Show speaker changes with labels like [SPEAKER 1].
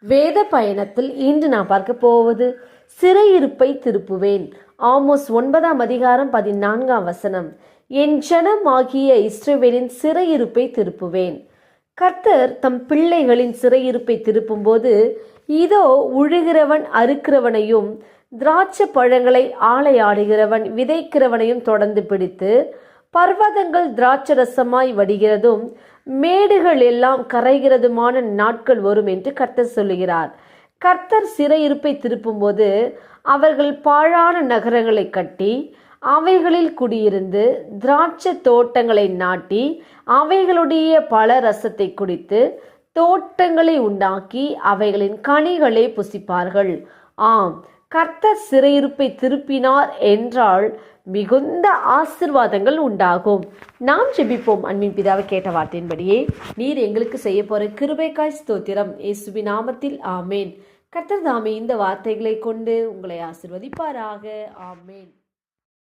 [SPEAKER 1] வேத பயணத்தில் இன்று நான் பார்க்க போவது சிறையிருப்பை திருப்புவேன். ஆமோஸ் 9:14 என் ஜனமாகிய இஸ்ரவேலின் சிறையிருப்பை திருப்புவேன். கர்த்தர் தம் பிள்ளைகளின் சிறையிருப்பை திருப்பும்போது, இதோ உழுகிறவன் அறுக்கிறவனையும் திராட்சை பழங்களை ஆலையாடுகிறவன் விதைக்கிறவனையும் தொடர்ந்து பிடித்து, பர்வதங்கள் திராட்சரசமாய் வடிகிறதும் மேடுகள் எல்லாம் கரைகிறதுமான நாட்கள் வரும் என்று கர்த்தர் சொல்லுகிறார். கர்த்தர் சிறையிருப்பை திருப்பும்போது அவர்கள் பாழான நகரங்களை கட்டி அவைகளில் குடியிருந்து திராட்சை தோட்டங்களை நாட்டி அவைகளுடைய பல ரசத்தை குடித்து தோட்டங்களை உண்டாக்கி அவைகளின் கனிகளை புசிப்பார்கள். ஆம், கர்த்தர் சிறையிருப்பை திருப்பினார் என்றால் மிகுந்த ஆசீர்வாதங்கள் உண்டாகும். நாம் ஜெபிப்போம். அன்பின் பிதாவை கேட்ட வார்த்தையின்படியே நீர் எங்களுக்கு செய்ய போற கிருபைக்காய் ஸ்தோத்திரம். இயேசுவின் நாமத்தில் ஆமேன். கர்த்தர் தாமே இந்த வார்த்தைகளை கொண்டு உங்களை ஆசீர்வதிப்பாராக. ஆமேன்.